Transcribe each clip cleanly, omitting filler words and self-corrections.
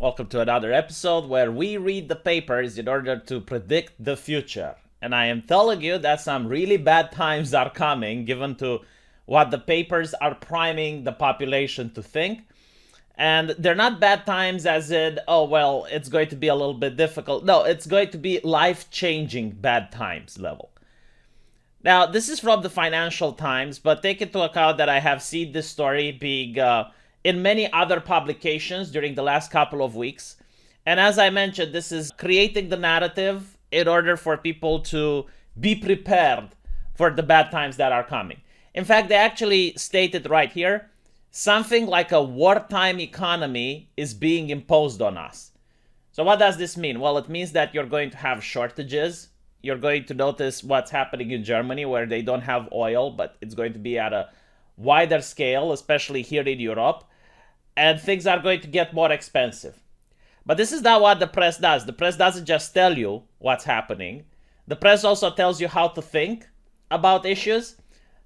Welcome to another episode where we read the papers in order to predict the future. And I am telling you that some really bad times are coming, given to what the papers are priming the population to think. And they're not bad times as in, oh, well, it's going to be a little bit difficult. No, it's going to be life-changing bad times level. Now, this is from the Financial Times, but take into account that I have seen this story being in many other publications during the last couple of weeks. And as I mentioned, this is creating the narrative in order for people to be prepared for the bad times that are coming. In fact, they actually stated right here, something like a wartime economy is being imposed on us. So what does this mean? Well, it means that you're going to have shortages. You're going to notice what's happening in Germany where they don't have oil, but it's going to be at a wider scale, especially here in Europe. And things are going to get more expensive. But this is not what the press does. The press doesn't just tell you what's happening. The press also tells you how to think about issues.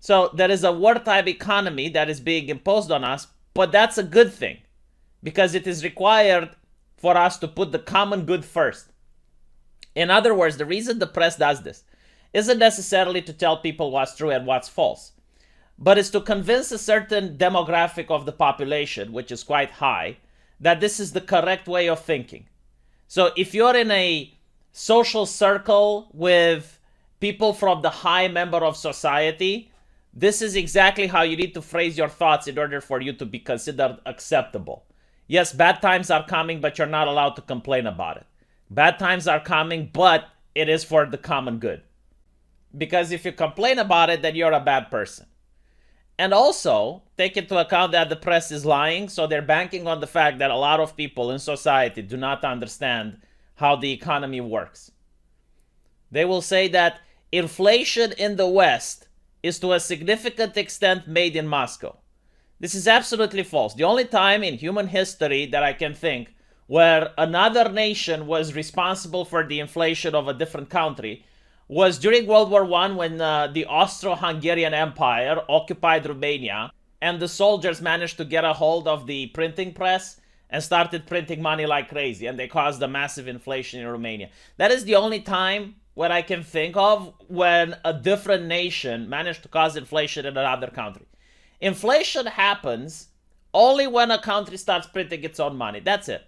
So there is a wartime economy that is being imposed on us, but that's a good thing because it is required for us to put the common good first. In other words, the reason the press does this isn't necessarily to tell people what's true and what's false, but it's to convince a certain demographic of the population, which is quite high, that this is the correct way of thinking. So if you're in a social circle with people from the high member of society, this is exactly how you need to phrase your thoughts in order for you to be considered acceptable. Yes, bad times are coming, but you're not allowed to complain about it. Bad times are coming, but it is for the common good. Because if you complain about it, then you're a bad person. And also, take into account that the press is lying, so they're banking on the fact that a lot of people in society do not understand how the economy works. They will say that inflation in the West is to a significant extent made in Moscow. This is absolutely false. The only time in human history that I can think where another nation was responsible for the inflation of a different country was during World War I when the Austro-Hungarian Empire occupied Romania and the soldiers managed to get a hold of the printing press and started printing money like crazy, and they caused a massive inflation in Romania. That is the only time where I can think of when a different nation managed to cause inflation in another country. Inflation happens only when a country starts printing its own money. That's it.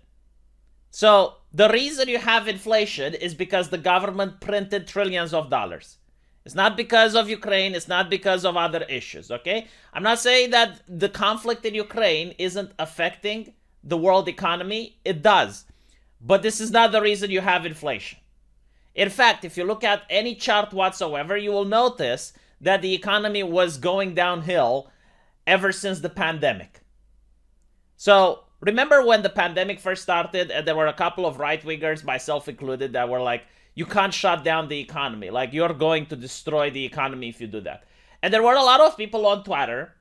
So the reason you have inflation is because the government printed trillions of dollars. It's not because of Ukraine. It's not because of other issues, okay? I'm not saying that the conflict in Ukraine isn't affecting the world economy. It does. But this is not the reason you have inflation. In fact, if you look at any chart whatsoever, you will notice that the economy was going downhill ever since the pandemic. So remember when the pandemic first started and there were a couple of right-wingers, myself included, that were like, you can't shut down the economy. Like, you're going to destroy the economy if you do that. And there were a lot of people on Twitter,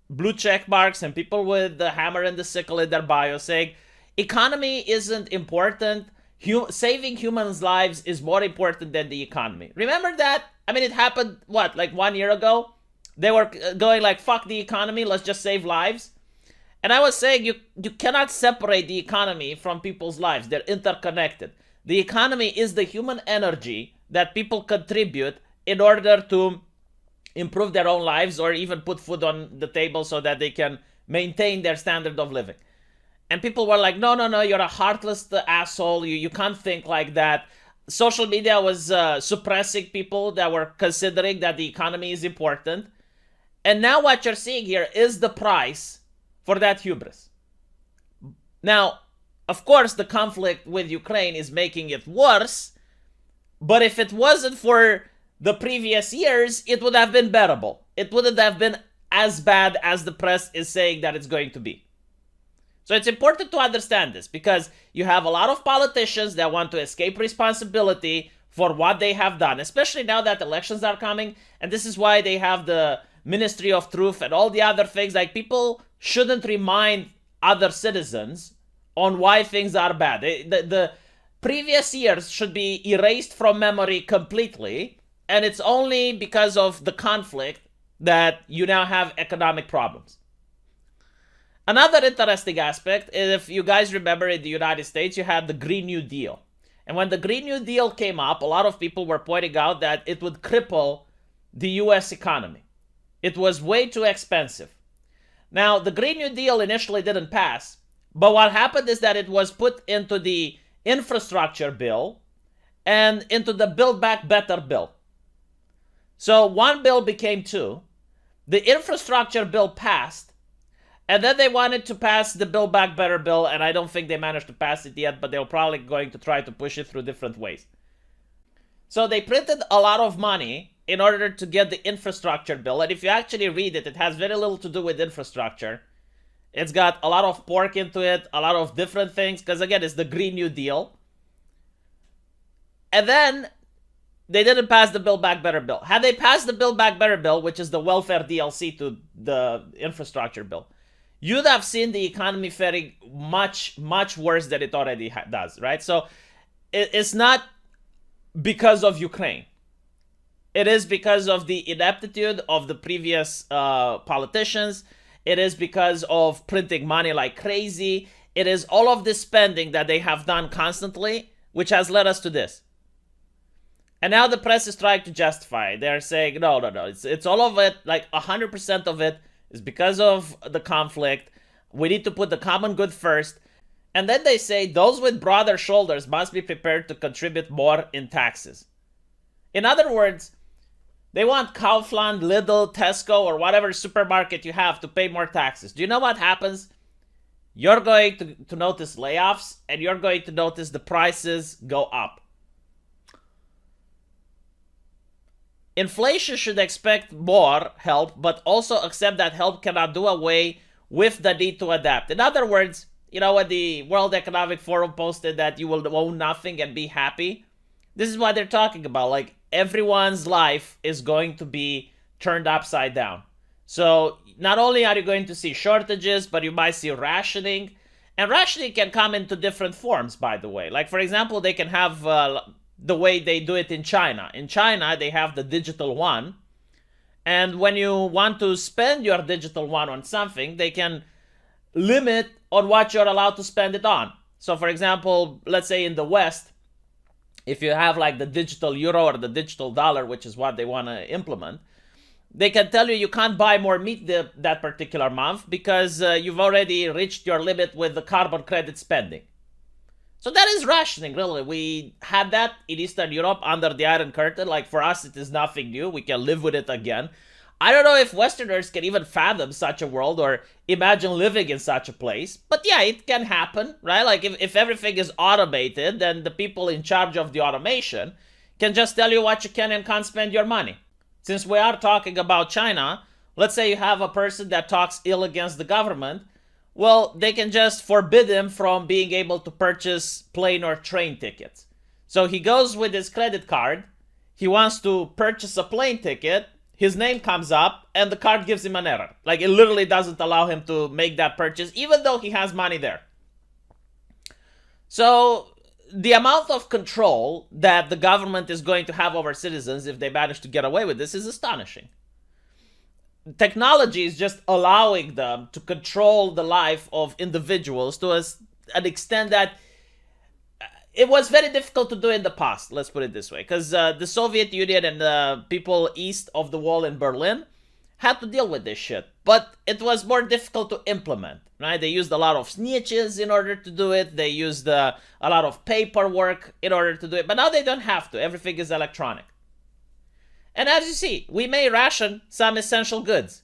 blue check marks, and people with the hammer and the sickle in their bio saying, economy isn't important. Saving humans' lives is more important than the economy. Remember that? I mean, it happened, what, like 1 year ago? They were going like, fuck the economy, let's just save lives. And I was saying you cannot separate the economy from people's lives. They're interconnected. The economy is the human energy that people contribute in order to improve their own lives or even put food on the table so that they can maintain their standard of living. And people were like, no, you're a heartless asshole. You can't think like that. Social media was suppressing people that were considering that the economy is important. And now what you're seeing here is the price for that hubris. Now, of course, the conflict with Ukraine is making it worse, but if it wasn't for the previous years, it would have been bearable. It wouldn't have been as bad as the press is saying that it's going to be. So it's important to understand this because you have a lot of politicians that want to escape responsibility for what they have done, especially now that elections are coming, and this is why they have the Ministry of Truth and all the other things. Like, people shouldn't remind other citizens on why things are bad. The previous years should be erased from memory completely, and it's only because of the conflict that you now have economic problems. Another interesting aspect is, if you guys remember, in the United States, you had the Green New Deal. And when the Green New Deal came up, a lot of people were pointing out that it would cripple the US economy. It was way too expensive. Now, the Green New Deal initially didn't pass, but what happened is that it was put into the infrastructure bill and into the Build Back Better bill. So one bill became two. The infrastructure bill passed, and then they wanted to pass the Build Back Better bill, and I don't think they managed to pass it yet, but they're probably going to try to push it through different ways. So they printed a lot of money in order to get the infrastructure bill, and if you actually read it, it has very little to do with infrastructure. It's got a lot of pork into it, a lot of different things, because again, it's the Green New Deal. And then they didn't pass the Build Back Better bill. Had they passed the Build Back Better bill, which is the welfare DLC to the infrastructure bill, you'd have seen the economy faring much, much worse than it already does, right? So it's not because of Ukraine. It is because of the ineptitude of the previous politicians. It is because of printing money like crazy. It is all of this spending that they have done constantly, which has led us to this. And now the press is trying to justify it. They're saying, no. It's all of it, like 100% of it is because of the conflict. We need to put the common good first. And then they say those with broader shoulders must be prepared to contribute more in taxes. In other words, they want Kaufland, Lidl, Tesco, or whatever supermarket you have to pay more taxes. Do you know what happens? You're going to notice layoffs, and you're going to notice the prices go up. Inflation should expect more help, but also accept that help cannot do away with the need to adapt. In other words, you know, when the World Economic Forum posted that you will own nothing and be happy, this is what they're talking about. Like, everyone's life is going to be turned upside down. So not only are you going to see shortages, but you might see rationing. And rationing can come into different forms, by the way. Like, for example, they can have the way they do it in China. In China, they have the digital yuan. And when you want to spend your digital yuan on something, they can limit on what you're allowed to spend it on. So, for example, let's say in the West, if you have like the digital euro or the digital dollar, which is what they want to implement, they can tell you can't buy more meat that particular month because you've already reached your limit with the carbon credit spending. So that is rationing, really. We had that in Eastern Europe under the Iron Curtain. Like, for us, it is nothing new. We can live with it again. I don't know if Westerners can even fathom such a world or imagine living in such a place. But yeah, it can happen, right? Like, if everything is automated, then the people in charge of the automation can just tell you what you can and can't spend your money. Since we are talking about China, let's say you have a person that talks ill against the government. Well, they can just forbid him from being able to purchase plane or train tickets. So he goes with his credit card. He wants to purchase a plane ticket. His name comes up and the card gives him an error. Like, it literally doesn't allow him to make that purchase, even though he has money there. So the amount of control that the government is going to have over citizens if they manage to get away with this is astonishing. Technology is just allowing them to control the life of individuals to an extent that it was very difficult to do in the past, let's put it this way, because the Soviet Union and the people east of the wall in Berlin had to deal with this shit, but it was more difficult to implement, right? They used a lot of snitches in order to do it. They used a lot of paperwork in order to do it, but now they don't have to. Everything is electronic. And as you see, we may ration some essential goods.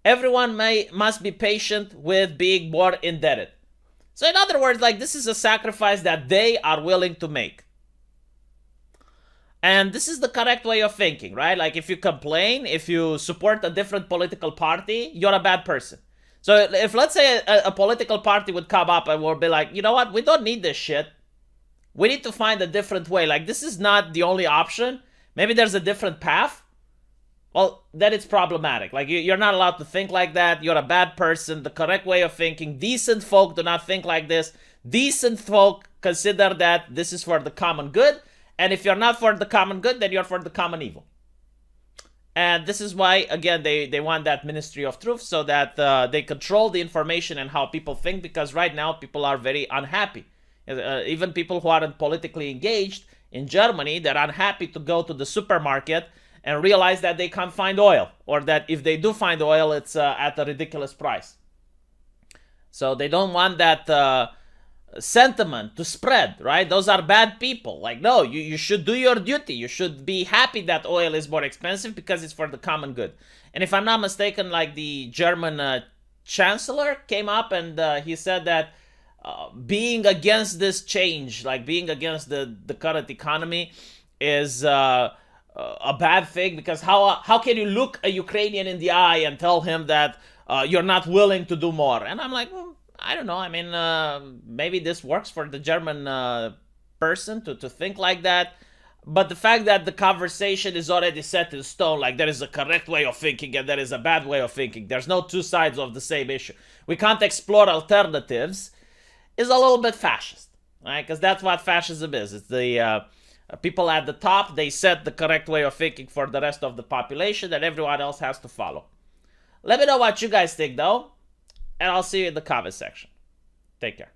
Everyone must be patient with being more indebted. So in other words, like, this is a sacrifice that they are willing to make. And this is the correct way of thinking, right? Like, if you complain, if you support a different political party, you're a bad person. So if, let's say, a political party would come up and would be like, you know what, we don't need this shit. We need to find a different way. Like, this is not the only option. Maybe there's a different path. Well, then it's problematic. Like, you're not allowed to think like that. You're a bad person. The correct way of thinking. Decent folk do not think like this. Decent folk consider that this is for the common good. And if you're not for the common good, then you're for the common evil. And this is why, again, they want that Ministry of Truth, so that they control the information and how people think, because right now people are very unhappy. Even people who aren't politically engaged in Germany, they're unhappy to go to the supermarket and realize that they can't find oil, or that if they do find oil, it's at a ridiculous price. So they don't want that sentiment to spread, right? Those are bad people. Like, no, you should do your duty. You should be happy that oil is more expensive because it's for the common good. And if I'm not mistaken, like the German chancellor came up and he said that being against this change, like being against the current economy, is a bad thing, because how can you look a Ukrainian in the eye and tell him that you're not willing to do more? And I'm like, well, I don't know. I mean, maybe this works for the German person to think like that. But the fact that the conversation is already set in stone, like there is a correct way of thinking and there is a bad way of thinking, there's no two sides of the same issue, we can't explore alternatives, is a little bit fascist, right? Because that's what fascism is. It's the people at the top, they set the correct way of thinking for the rest of the population, and everyone else has to follow. Let me know what you guys think, though, and I'll see you in the comment section. Take care.